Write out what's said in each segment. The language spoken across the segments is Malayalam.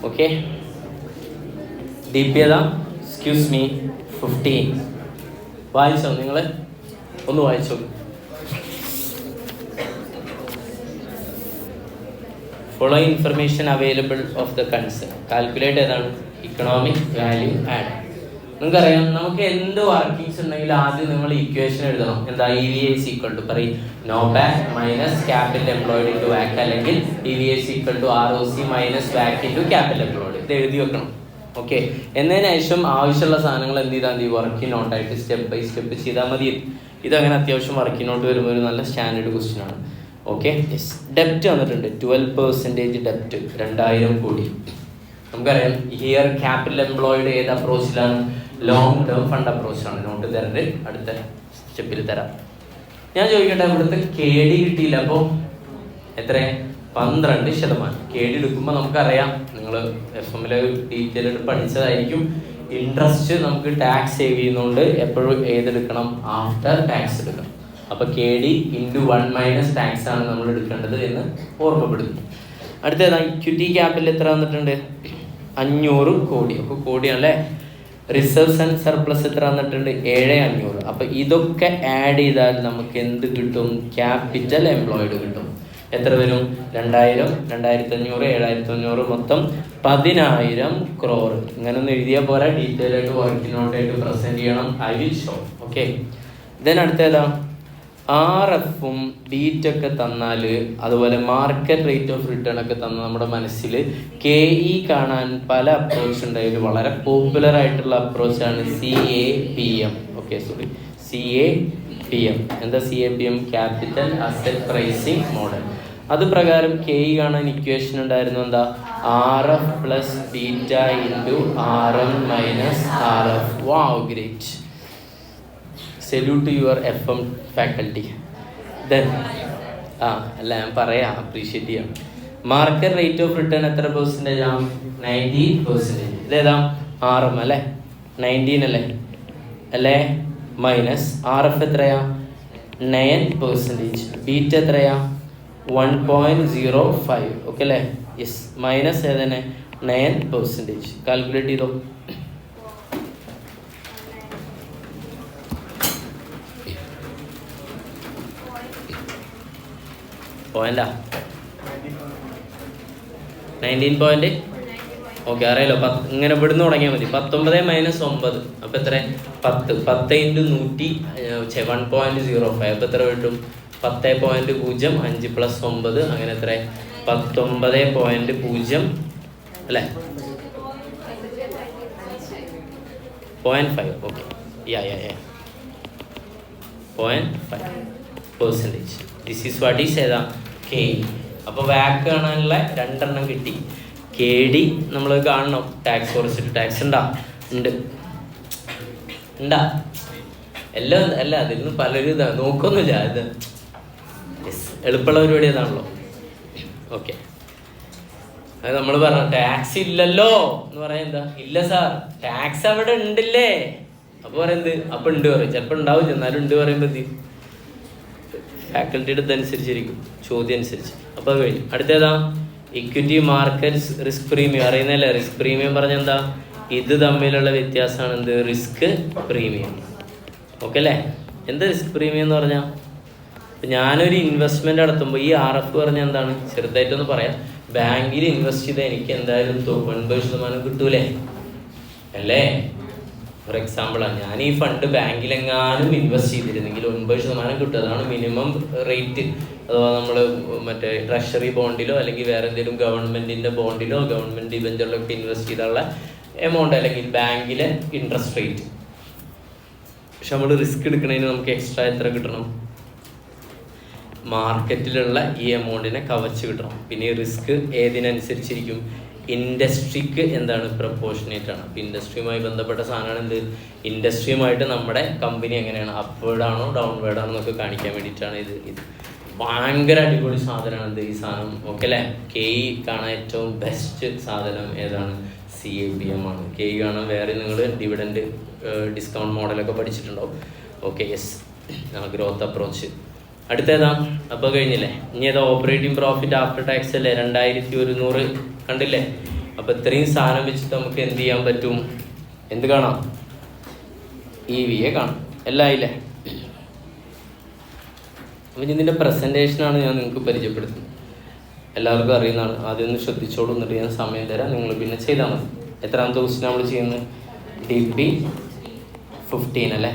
ഓക്കെ, DP ഏതാ? Excuse me, 15. വായിച്ചോ നിങ്ങൾ? ഒന്ന് വായിച്ചോ. Follow information available of the concern. Calculate ഏതാണ്? Economic value add. നിങ്ങൾക്കറിയാം, നമുക്ക് എന്ത് വർക്കിങ്സ് ഉണ്ടെങ്കിലും ആദ്യം നിങ്ങൾ ഇക്വേഷൻ എഴുതണം. എന്താ? EVA = പറയും NOPAT minus capital employed into വാക്ക്, അല്ലെങ്കിൽ EVA = ROC മൈനസ് വാക്ക് ഇൻറ്റു ക്യാപിറ്റൽ എംപ്ലോയിഡ്. ഇത് എഴുതി വെക്കണം. ഓക്കെ, എന്നതിന് ശേഷം ആവശ്യമുള്ള സാധനങ്ങൾ എന്ത് ചെയ്താൽ മതി? വർക്കിംഗ് നോട്ടായിട്ട് സ്റ്റെപ്പ് ബൈ സ്റ്റെപ്പ് ചെയ്താൽ മതി. ഇതങ്ങനെ അത്യാവശ്യം വർക്കിംഗ് നോട്ട് വരുമ്പോൾ ഒരു നല്ല സ്റ്റാൻഡേർഡ് ക്വസ്റ്റ്യൻ ആണ്. ഓക്കെ, ഡെപ്റ്റ് വന്നിട്ടുണ്ട്. 12% ഡെപ്റ്റ്, 2000 കോടി. നമുക്കറിയാം ഹിയർ ക്യാപിറ്റൽ എംപ്ലോയിഡ് ഏത് അപ്രോച്ചിലാണ്? ലോങ് ടേം ഫണ്ട് അപ്രോച്ചാണ്. നോട്ട് തരണ്ട്, അടുത്ത സ്റ്റെപ്പിൽ തരാം. ഞാൻ ചോദിക്കട്ടെ, ഇവിടുത്തെ KD കിട്ടിയില്ല, അപ്പോൾ എത്ര? 12%. KD എടുക്കുമ്പോൾ നമുക്കറിയാം, നിങ്ങൾ FM ഡീറ്റെയിൽ പഠിച്ചതായിരിക്കും, ഇൻട്രസ്റ്റ് നമുക്ക് ടാക്സ് സേവ് ചെയ്യുന്നതുകൊണ്ട് എപ്പോഴും ഏതെടുക്കണം? ആഫ്റ്റർ ടാക്സ് എടുക്കണം. അപ്പോൾ KD × 1 - ടാക്സ് ആണ് നമ്മൾ എടുക്കേണ്ടത് എന്ന് ഓർമ്മപ്പെടുത്തുന്നു. അടുത്തേതാ? ഇക്വിറ്റി ക്യാപിറ്റൽ എത്ര വന്നിട്ടുണ്ട്? 500 കോടി. അപ്പോൾ കോടിയാണല്ലേ. റിസർവ്സ് ആൻഡ് സർപ്ലസ് എത്ര വന്നിട്ടുണ്ട്? 7500. അപ്പോൾ ഇതൊക്കെ ആഡ് ചെയ്താൽ നമുക്ക് എന്ത് കിട്ടും? ക്യാപിറ്റൽ എംപ്ലോയിഡ് കിട്ടും. എത്ര വരും? 2000, 2500, 7500, മൊത്തം 10000 crore. ഇങ്ങനെ ഒന്ന് എഴുതിയാൽ പോരാ, ഡീറ്റെയിൽ ആയിട്ട് വർക്കിംഗ് നോട്ടായിട്ട് പ്രസന്റ് ചെയ്യണം. I will show. Okay, then അടുത്തേതാ? RFും ബീറ്റൊക്കെ തന്നാൽ, അതുപോലെ മാർക്കറ്റ് റേറ്റ് ഓഫ് റിട്ടേൺ ഒക്കെ തന്ന നമ്മുടെ മനസ്സിൽ KE കാണാൻ പല അപ്രോച്ച് ഉണ്ട്. അതിൽ വളരെ പോപ്പുലർ ആയിട്ടുള്ള അപ്രോച്ചാണ് CAPM. Okay, sorry, CAPM. എന്താ CAPM? Capital asset pricing model. അത് പ്രകാരം KE കാണാൻ ഇക്വേഷൻ ഉണ്ടായിരുന്നു. എന്താ? RF + beta × RM - RF. Wow, great. Salute to your FM faculty. Then അല്ല, ഞാൻ പറയാം, അപ്രീഷിയേറ്റ് ചെയ്യാം. മാർക്കറ്റ് റേറ്റ് ഓഫ് റിട്ടേൺ എത്ര പെർസെൻറ്റേജ് ആണ്? 19%. ഇതേതാ? RM അല്ലേ? 19 അല്ലേ? മൈനസ് RF എത്രയാ? 9%. ബീറ്റ് എത്രയാ? 1.05. ഓക്കെ അല്ലേ? Yes, minus ഏതന്നെ? 9%. കാൽക്കുലേറ്റ് ചെയ്തോ. പോയിന്റാ? 19 പോയിന്റ്. ഓക്കെ, അറിയാലോ. ഇങ്ങനെ ഇവിടുന്ന് തുടങ്ങിയാൽ മതി. 19 - 9, അപ്പോൾ എത്ര? 10. 10 × 100, 1.05. അപ്പോൾ എത്ര കിട്ടും? 10.05 5 + 9, അങ്ങനെ എത്ര? 19.0 അല്ലേ? 0.5. Okay, 0.5%. This is what is ഏതാ? KE. അപ്പോൾ വാക്ക് കാണാനുള്ള 2 എണ്ണം കിട്ടി. KD നമ്മൾ കാണണം. ടാക്സ് കുറച്ചിട്ട് ടാക്സ് ഉണ്ടാ? ഉണ്ട്. എല്ലാം അല്ല, അതിൽ നിന്ന് പലരും ഇതാ നോക്കൊന്നുമില്ല. ഇത് എളുപ്പമുള്ള പരിപാടി അതാണല്ലോ. ഓക്കെ, അത് നമ്മൾ പറഞ്ഞു ടാക്സ് ഇല്ലല്ലോ എന്ന് പറയാൻ എന്താ? ഇല്ല സാർ, ടാക്സ് അവിടെ ഉണ്ടില്ലേ. അപ്പോൾ പറയുന്നത് അപ്പോൾ ഉണ്ട് പറയും. ചിലപ്പോൾ ഉണ്ടാവും, എന്നാലും ഉണ്ട് പറയുമ്പോൾ എന്ത്? ഫാക്കൽറ്റിയുടെ ഇതനുസരിച്ചിരിക്കും, ചോദ്യം അനുസരിച്ച്. അപ്പോൾ കഴിഞ്ഞു. അടുത്തേതാ? Equity market risk premium. അറിയുന്നല്ലേ? റിസ്ക് പ്രീമിയം പറഞ്ഞാൽ എന്താ? ഇത് തമ്മിലുള്ള വ്യത്യാസമാണ് എന്ത്? Risk premium. ഓക്കെ അല്ലേ? എന്താ റിസ്ക് പ്രീമിയം എന്ന് പറഞ്ഞാൽ? ഞാനൊരു ഇൻവെസ്റ്റ്മെൻറ്റ് നടത്തുമ്പോൾ ഈ RF പറഞ്ഞാൽ എന്താണ്? ചെറുതായിട്ടൊന്ന് പറയാം. ബാങ്കിൽ ഇൻവെസ്റ്റ് ചെയ്താൽ എനിക്ക് എന്തായാലും 9% കിട്ടൂലേ അല്ലേ? ഫോർ എക്സാമ്പിളാണ്, ഞാൻ ഈ ഫണ്ട് ബാങ്കിലെങ്ങാനും ഇൻവെസ്റ്റ് ചെയ്തിരുന്നെങ്കിൽ 9% കിട്ടും. അതാണ് മിനിമം റേറ്റ്. അഥവാ നമ്മൾ മറ്റേ ട്രഷറി ബോണ്ടിലോ അല്ലെങ്കിൽ വേറെ എന്തെങ്കിലും ഗവൺമെൻറ്റിൻ്റെ ബോണ്ടിലോ ഗവൺമെൻറ് ഡിബഞ്ചറിലൊക്കെ ഇൻവെസ്റ്റ് ചെയ്താലുള്ള എമൗണ്ട്, അല്ലെങ്കിൽ ബാങ്കിലെ ഇൻട്രസ്റ്റ് റേറ്റ്. പക്ഷെ നമ്മൾ റിസ്ക് എടുക്കണതിന് നമുക്ക് എക്സ്ട്രാ എത്ര കിട്ടണം? മാർക്കറ്റിലുള്ള ഈ എമൗണ്ടിനെ കവച്ച് കിട്ടണം. പിന്നെ ഈ റിസ്ക് ഏതിനനുസരിച്ചിരിക്കും? ഇൻഡസ്ട്രിക്ക് എന്താണ്? പ്രപ്പോർഷനേറ്റ് ആണ്. അപ്പോൾ ഇൻഡസ്ട്രിയുമായി ബന്ധപ്പെട്ട സാധനമാണ് എന്ത്? ഇൻഡസ്ട്രിയുമായിട്ട് നമ്മുടെ കമ്പനി എങ്ങനെയാണ്, അപ്വേർഡ് ആണോ ഡൗൺവേർഡ് ആണോ എന്നൊക്കെ കാണിക്കാൻ വേണ്ടിയിട്ടാണ് ഇത് ഭയങ്കര അടിപൊളി സാധനമാണ് എന്ത് ഈ സാധനം. ഓക്കെ അല്ലേ? KE കാണാൻ ഏറ്റവും ബെസ്റ്റ് സാധനം ഏതാണ്? CAPM ആണ്. KE കാണാൻ വേറെ നിങ്ങൾ ഡിവിഡൻഡ് ഡിസ്കൗണ്ട് മോഡലൊക്കെ പഠിച്ചിട്ടുണ്ടാവും. Okay, yes, growth approach. അടുത്തേതാ? അപ്പോൾ കഴിഞ്ഞില്ലേ? ഇനി ഏതാ? ഓപ്പറേറ്റിംഗ് പ്രോഫിറ്റ് ആഫ്റ്റർ ടാക്സ് അല്ലേ? 2100 കണ്ടില്ലേ? അപ്പോൾ ഇത്രയും സാധനം വെച്ചിട്ട് നമുക്ക് എന്ത് ചെയ്യാൻ പറ്റും? എന്ത് കാണാം? EVA കാണാം. എല്ലാം ആയില്ലേ? അപ്പം ഇതിൻ്റെ പ്രസൻറ്റേഷനാണ് ഞാൻ നിങ്ങൾക്ക് പരിചയപ്പെടുത്തുന്നത്. എല്ലാവർക്കും അറിയുന്നതാണ്. ആദ്യം ഒന്ന് ശ്രദ്ധിച്ചോളൂ, എന്നിട്ട് ഞാൻ സമയം തരാം, നിങ്ങൾ പിന്നെ ചെയ്താൽ മതി. എത്രാമത്തെ ക്വസ്റ്റ്യൻ നമ്മൾ ചെയ്യുന്നത്? DP 15 അല്ലേ?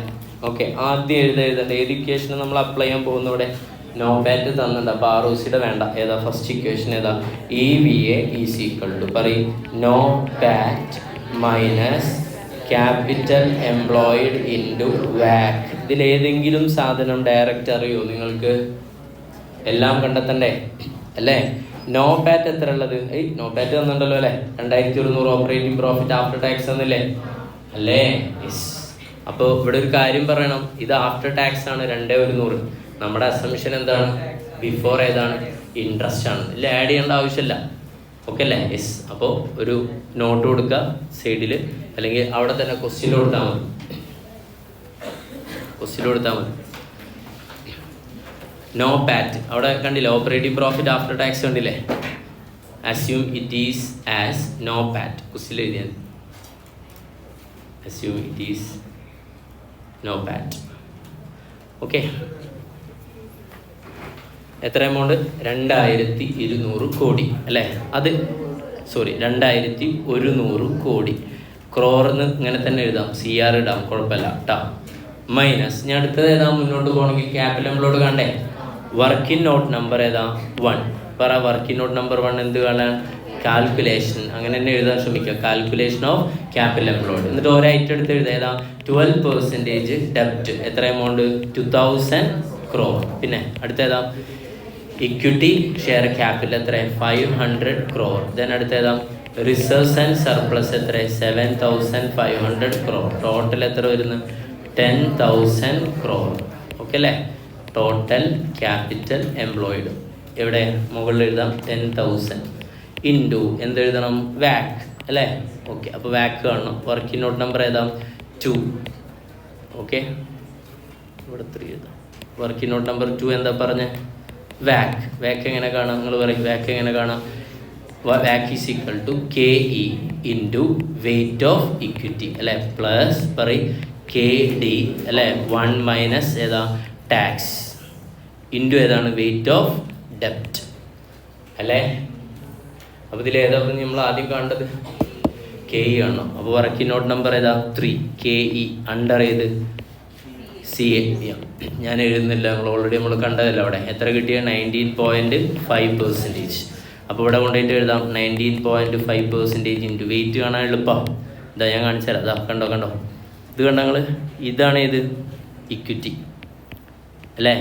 ഓക്കെ, ആദ്യം എഴുതേണ്ട ഏത് ഇക്വേഷന് നമ്മൾ അപ്ലൈ ചെയ്യാൻ പോകുന്ന ഇവിടെ നോ പാറ്റ് തന്നിട്ടുണ്ട്. അപ്പോൾ ROCയുടെ വേണ്ട. ഏതാ ഫസ്റ്റ് ഇക്വേഷൻ? ഏതാ? EVA ഈസ് ഈക്വൽ ടു പറയും നോ പാറ്റ് മൈനസ് ക്യാപിറ്റൽ എംപ്ലോയിഡ് ഇൻറ്റു വാക്. ഇതിലേതെങ്കിലും സാധനം ഡയറക്റ്റ് അറിയോ നിങ്ങൾക്ക്? എല്ലാം കണ്ടെത്തണ്ടേ അല്ലേ? നോ പാറ്റ് എത്ര ഉള്ളത്? നോ പാറ്റ് തന്നിട്ടുണ്ടല്ലോ അല്ലേ? 2100 ഓപ്പറേറ്റിംഗ് പ്രോഫിറ്റ് ആഫ്റ്റർ ടാക്സ് എന്നല്ലേ അല്ലേ? യെസ്. അപ്പോൾ ഇവിടെ ഒരു കാര്യം പറയണം, ഇത് ആഫ്റ്റർ ടാക്സ് ആണ് 2100. നമ്മുടെ അസംഷൻ എന്താണ്? ബിഫോർ ഏതാണ്? ഇൻട്രസ്റ്റ് ആണ്. ഇല്ല, ആഡ് ചെയ്യേണ്ട ആവശ്യമില്ല. ഓക്കെ അല്ലേ? യെസ്. അപ്പോൾ ഒരു നോട്ട് കൊടുക്കുക സൈഡിൽ, അല്ലെങ്കിൽ അവിടെ തന്നെ ക്വസ്റ്റ്യൻ കൊടുത്താൽ മതി. നോ പാറ്റ് അവിടെ കണ്ടില്ലേ? ഓപ്പറേറ്റിംഗ് പ്രോഫിറ്റ് ആഫ്റ്റർ ടാക്സ് കണ്ടില്ലേ? Assume it is as NOPAT. Question എഴുതിയാൽ assume it is NOPAT. Okay, എത്ര എമൗണ്ട്? 2200 കോടി അല്ലേ? അത് 2100 കോടി. ക്രോർന്ന് ഇങ്ങനെ തന്നെ എഴുതാം, CR ഇടാം, കുഴപ്പമില്ല കേട്ടോ. മൈനസ് ഞാൻ അടുത്തത് ഏതാ? മുന്നോട്ട് പോകണമെങ്കിൽ ക്യാപിറ്റൽ എംപ്ലോയ്ഡ് കാണണ്ടേ? വർക്കിംഗ് നോട്ട് നമ്പർ ഏതാ? 1. പറ, വർക്കിംഗ് നോട്ട് നമ്പർ 1 എന്ത് കാണാൻ? കാൽക്കുലേഷൻ. അങ്ങനെ തന്നെ എഴുതാൻ ശ്രമിക്കുക, കാൽക്കുലേഷൻ ഓഫ് ക്യാപിറ്റൽ എംപ്ലോയ്ഡ്. എന്നിട്ട് ഒരൈറ്റം എടുത്ത് എഴുതാം. ഏതാ? 12% ഡെപ്റ്റ്. എത്ര എമൗണ്ട്? 2000 crore. പിന്നെ അടുത്ത ഏതാ? ഇക്വിറ്റി ഷെയർ ക്യാപിറ്റൽ എത്ര? 500 crore. ദെൻ അടുത്ത ഏതാ? റിസർവ്സ് ആൻഡ് സർപ്ലസ് എത്ര? 7500 crore. ടോട്ടൽ എത്ര വരുന്നു? 10,000 crore. ഓക്കെ അല്ലേ? ടോട്ടൽ ക്യാപിറ്റൽ എംപ്ലോയിഡ് എവിടെ? മുകളിൽ എഴുതാം 10,000 ഇൻറ്റു എന്തെഴുതണം? വാക് അല്ലേ? ഓക്കെ, അപ്പോൾ വാക് കാണണം. വർക്കിംഗ് നോട്ട് നമ്പർ ഏതാ? 2. ഓക്കെ, ഇവിടെ 3 എഴുതാം. വർക്കിംഗ് നോട്ട് നമ്പർ 2 എന്താ പറഞ്ഞത്? വാക്. വാക് എങ്ങനെ കാണാം? നിങ്ങൾ പറയും വാക് എങ്ങനെ കാണാം? വാക് is equal to KE into weight of equity അല്ലേ? പ്ലസ് പറയും KD അല്ലേ? 1 മൈനസ് ഏതാ? ടാക്സ് ഇൻറ്റു ഏതാണ്? വെയിറ്റ് ഓഫ് ഡെപ്റ്റ് അല്ലേ? അപ്പോൾ ഇതിലേതാ നമ്മൾ ആദ്യം കാണേണ്ടത്? KE കാണണം. അപ്പോൾ വർക്കിംഗ് നോട്ട് നമ്പർ ഏതാ? 3. KE അണ്ടർ ഏത്? CA. ഞാൻ എഴുതുന്നില്ല, നമ്മൾ കണ്ടതല്ല. അവിടെ എത്ര കിട്ടിയ? 19.5%. അപ്പോൾ ഇവിടെ കൊണ്ടുപോയിട്ട് എഴുതാം 19.5% ഇൻറ്റു വെയിറ്റ് കാണാൻ എളുപ്പം. ഇതാ ഞാൻ കാണിച്ചു തരാം. അതാ കണ്ടോ ഇത് കണ്ടോ നിങ്ങൾ? ഇതാണ് ഏത്? ഇക്വിറ്റി അല്ലേ?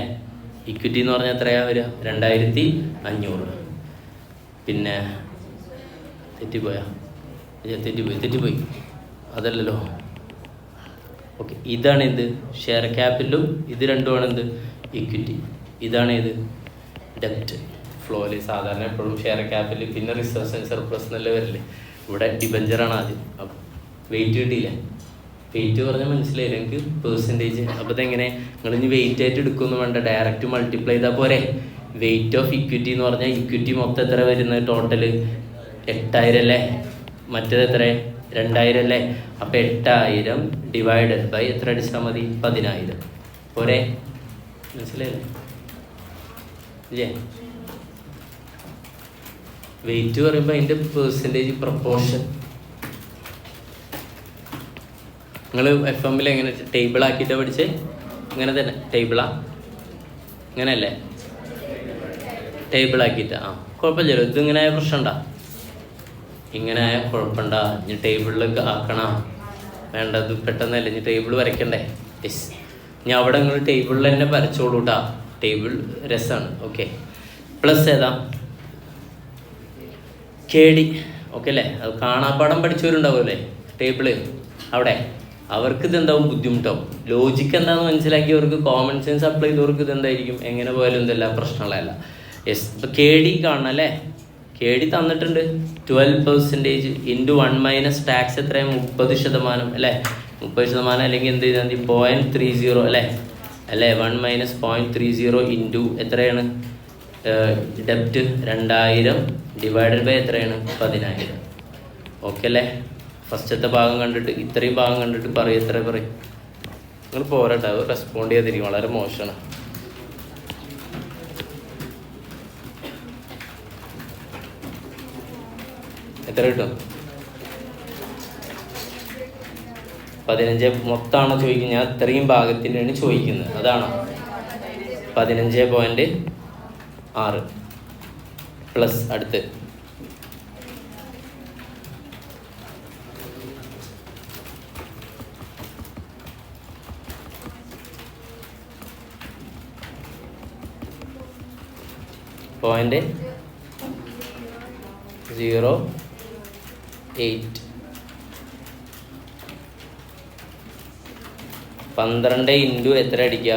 ഇക്വിറ്റി എന്ന് പറഞ്ഞാൽ എത്രയാണ് വരിക? 2500. പിന്നെ തെറ്റിപ്പോയി അതല്ലല്ലോ. ഓക്കെ, ഇതാണ് ഇത് ഷെയർ ക്യാപിറ്റലും, ഇത് രണ്ടുമാണ് എന്ത്? ഇക്വിറ്റി. ഇതാണ് ഇത് ഡെപ്റ്റ്. ഫ്ലോയിൽ സാധാരണ എപ്പോഴും ഷെയർ ക്യാപിറ്റൽ പിന്നെ റിസർവ്സ് ആൻഡ് സർപ്ലസ് എന്നല്ലേ വരില്ലേ? ഇവിടെ ഡിബഞ്ചറാണ് ആദ്യം. അപ്പം വെയിറ്റ് കിട്ടിയില്ല. വെയിറ്റ് പറഞ്ഞാൽ മനസ്സിലായില്ല എനിക്ക്? പെർസെൻറ്റേജ്. അപ്പോൾ ഇതെങ്ങനെ? നിങ്ങൾ ഇനി വെയിറ്റ് ആയിട്ട് എടുക്കുമെന്ന് വേണ്ട, ഡയറക്റ്റ് മൾട്ടിപ്ലൈ ചെയ്താൽ പോരെ. വെയിറ്റ് ഓഫ് ഇക്വിറ്റി എന്ന് പറഞ്ഞാൽ ഇക്വിറ്റി മൊത്തം എത്ര വരുന്നത്? ടോട്ടൽ 8000 അല്ലേ? മറ്റേത് എത്ര? 2000 അല്ലേ? അപ്പോൾ 8000 ഡിവൈഡഡ് ബൈ എത്ര അടിച്ചാൽ മതി? 10000 പോരെ? മനസ്സിലായില്ലേ? ഇല്ലേ? വെയിറ്റ് പറയുമ്പോൾ അതിൻ്റെ പെർസെൻറ്റേജ് പ്രപ്പോർഷൻ. നിങ്ങൾ FM എങ്ങനെ ടേബിൾ ആക്കിയിട്ടാണ് പഠിച്ചേ? ഇങ്ങനെ തന്നെ ടേബിളാ? ഇങ്ങനെയല്ലേ? ടേബിൾ ആക്കിയിട്ടാ? കുഴപ്പമില്ലല്ലോ. ഇതിങ്ങനെ ആയ പ്രശ്നമുണ്ടോ? ഇങ്ങനെ ആയ കുഴപ്പമുണ്ട? ഇനി ടേബിളിൽ ആക്കണ വേണ്ടത് പെട്ടെന്നല്ലേ? ഇനി ടേബിൾ വരയ്ക്കണ്ടേ? യെസ്. ഇനി അവിടെ നിങ്ങൾ ടേബിളിൽ തന്നെ വരച്ചോളൂ കേട്ടോ. ടേബിൾ രസമാണ്. ഓക്കെ, പ്ലസ് ഏതാ? KD. ഓക്കെ അല്ലേ? അത് കാണാപ്പാടം പഠിച്ചവരുണ്ടാവുമല്ലേ ടേബിള്? അവിടെ അവർക്ക് ഇതെന്താവും? ബുദ്ധിമുട്ടാവും. ലോജിക്ക് എന്താണെന്ന് മനസ്സിലാക്കിയവർക്ക്, കോമൺ സെൻസ് അപ്ലൈ ചെയ്തവർക്ക് ഇതെന്തായിരിക്കും? എങ്ങനെ പോയാലും ഇതല്ല പ്രശ്നമുള്ളതല്ല. യെസ്. ഇപ്പോൾ KD കാണണം അല്ലേ? KD തന്നിട്ടുണ്ട് 12% ഇൻറ്റു 1 മൈനസ് ടാക്സ് എത്രയാണ്? 30% അല്ലേ? 30% അല്ലെങ്കിൽ എന്ത് ചെയ്താൽ മതി? 0.30 അല്ലേ? 1 മൈനസ് 0.30 ഇൻറ്റു എത്രയാണ്? ഡെപ്റ്റ് 2000 ഡിവൈഡഡ് ബൈ എത്രയാണ്? 10000. ഓക്കെ അല്ലേ? ഫസ്റ്റത്തെ ഭാഗം കണ്ടിട്ട് ഇത്രയും ഭാഗം കണ്ടിട്ട് പറയും, എത്ര പറയും? നിങ്ങൾ പോരട്ടെ, അത് റെസ്പോണ്ട് ചെയ്തിരിക്കും, വളരെ മോശമാണ്. എത്ര കിട്ടും? 15 മൊത്തമാണോ ചോദിക്കുന്നത്? ഞാൻ ഇത്രയും ഭാഗത്തിൻ്റെയാണ് ചോദിക്കുന്നത്, അതാണോ? 15.6 പ്ലസ് അടുത്ത് .08 12 ഇൻറ്റു എത്ര അടിക്കുക?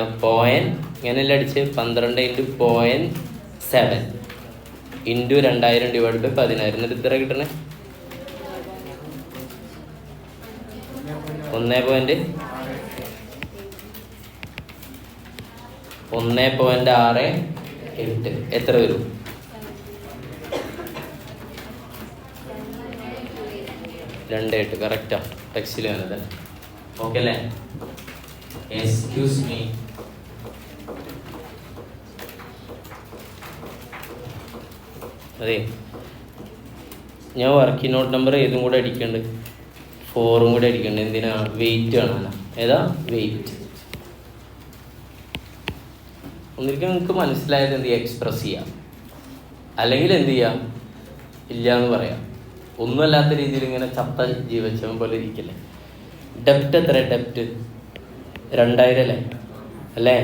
ഇങ്ങനെയല്ല അടിച്ച് 12 ഇൻറ്റു 0.7 ഇൻറ്റു 2000 ഡിവൈഡ് ബൈ 10,000. എന്നിട്ട് ഇത്ര കിട്ടണേ 1.68. എത്ര വരും? 2.8. കറക്റ്റാ, ടെക്സ്റ്റിൽ വന്നത്. ഓക്കെ അല്ലേ? എക്സ്ക്യൂസ് മീ, അതെ ഞാൻ വർക്കിംഗ് നോട്ട് നമ്പർ ഏതും കൂടെ അടിക്കുന്നുണ്ട്, 4 കൂടെ അടിക്കുന്നുണ്ട്. എന്തിനാ? വെയിറ്റ് കാണാനാ. ഏതാ? വെയിറ്റ്. ഒന്നിരിക്കും നിങ്ങൾക്ക് മനസ്സിലായത് എന്ത് ചെയ്യുക? എക്സ്പ്രസ് ചെയ്യാം, അല്ലെങ്കിൽ എന്ത് ചെയ്യാം? ഇല്ല എന്ന് പറയാം. ഒന്നുമല്ലാത്ത രീതിയിൽ ഇങ്ങനെ ചത്ത ജീവച്ചവൻ പോലെ ഇരിക്കില്ലേ. ഡെപ്റ്റ് എത്ര? ഡെപ്റ്റ് 2000 അല്ലേ?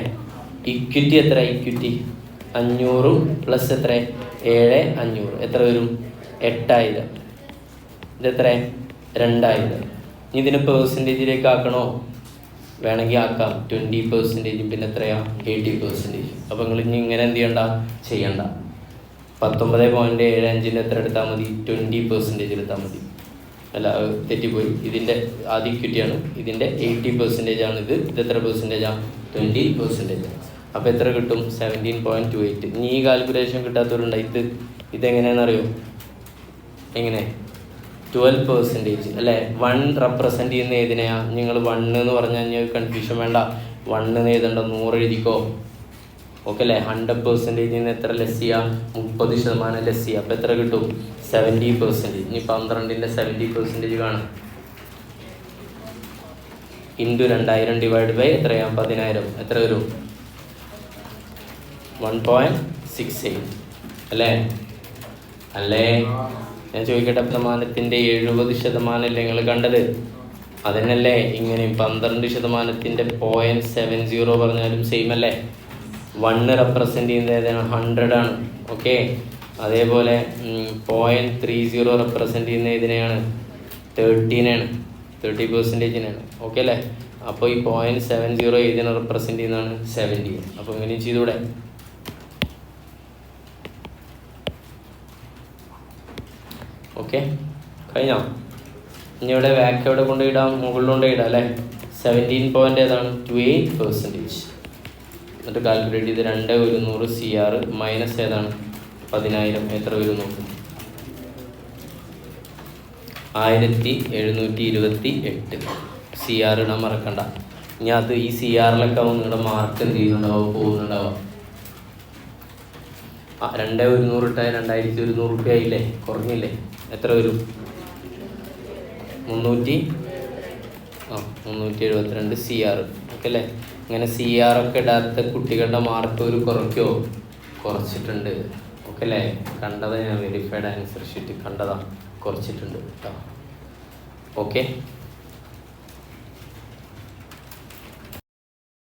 ഇക്വിറ്റി എത്ര? ഇക്വിറ്റി 500 പ്ലസ് എത്ര? 7,500. എത്ര വരും? 8,000. ഇതെത്ര? 2,000. ഇതിന് പേഴ്സൻറ്റേജിലേക്ക് ആക്കണോ? വേണമെങ്കിൽ ആക്കാം, 20%. പിന്നെ എത്രയാ? 80%. അപ്പോൾ നിങ്ങൾ ഇനി ഇങ്ങനെ എന്ത് ചെയ്യണ്ട. 19.75 എത്ര എടുത്താൽ മതി? 20% എടുത്താൽ മതി. അല്ല, തെറ്റിപ്പോയി. ഇതിൻ്റെ ആദ്യ ഇക്വിറ്റിയാണ്, ഇതിൻ്റെ 80% ആണ്. ഇത് എത്ര പെർസെൻറ്റേജാണ്? 20%. അപ്പോൾ എത്ര കിട്ടും? 17.28. ഇനി ഈ കാൽക്കുലേഷൻ കിട്ടാത്തവരുണ്ട്. ഇതെങ്ങനെയാണെന്നറിയോ? എങ്ങനെ? 12% അല്ലേ? 1 റെപ്രസെൻറ്റ് ചെയ്യുന്ന ഏതിനെയാണ്? നിങ്ങൾ 1 എന്ന് പറഞ്ഞാൽ കഴിഞ്ഞാൽ കൺഫ്യൂഷൻ വേണ്ട. 1 എന്ന് എഴുതണ്ട, 100 എഴുതിക്കോ. ഓക്കെ അല്ലേ? 100%ന്ന് എത്ര ലെസ് ചെയ്യാം? 30% ലെസ് ചെയ്യാം. അപ്പോൾ എത്ര കിട്ടും? 70%. ഇനി 12ൻ്റെ 70% കാണും. ഇൻറ്റു 2000 ഡിവൈഡ് ബൈ എത്രയാണ്? 10,000. എത്ര വരും? 1.68 അല്ലേ? ഞാൻ ചോദിക്കട്ടെ, ശതമാനത്തിൻ്റെ 70% അല്ലേ നിങ്ങൾ കണ്ടത്? അതിനല്ലേ ഇങ്ങനെയും 12%ൻ്റെ 0.70 പറഞ്ഞാലും സെയിം അല്ലേ? 1 റെപ്രസെൻറ്റ് ചെയ്യുന്നത് ഏതാണ്? 100 ആണ്. ഓക്കെ. അതേപോലെ 0.30 റെപ്രസെൻറ്റ് ചെയ്യുന്ന ഇതിനെയാണ്? 30%. ഓക്കെ അല്ലേ? അപ്പോൾ ഈ 0.70 ഏതിനെ റെപ്രസെൻറ്റ് ചെയ്യുന്നതാണ്? 70. അപ്പോൾ ഇങ്ങനെയും ചെയ്തൂടെ? ഓക്കെ, കഴിഞ്ഞോ? ഇനി ഇവിടെ വാക്ക് എവിടെ കൊണ്ടുപോയിടാം? മുകളിൽ കൊണ്ടുപോയിടാം അല്ലേ? 17.28%. എന്നിട്ട് കാൽക്കുലേറ്റ് ചെയ്ത് 2,100 CR മൈനസ് ഏതാണ്? 10,000. എത്ര വരും നോക്കും? 1,728 CR ഇടാൻ മറക്കണ്ട. ഇനി അത് ഈ CRലൊക്കെ ആവും നിങ്ങളുടെ മാർക്ക് എന്ത് ചെയ്യുന്നുണ്ടാവും? പോകുന്നുണ്ടാവും. 2,100 ഇട്ടാൽ 2,100 രൂപ ആയില്ലേ? കുറഞ്ഞില്ലേ? എത്ര വരും? 372 CR. ഓക്കെ അല്ലേ? ഇങ്ങനെ CR ഒക്കെ ഇടാത്ത കുട്ടികളുടെ മാർക്ക് ഒരു കുറച്ചിട്ടുണ്ട്. ഓക്കെ അല്ലേ? കണ്ടതാ, ഞാൻ വെരിഫൈഡ് ആൻസർ ഷീറ്റ് കണ്ടതാ, കുറച്ചിട്ടുണ്ട് കേട്ടോ. ഓക്കെ.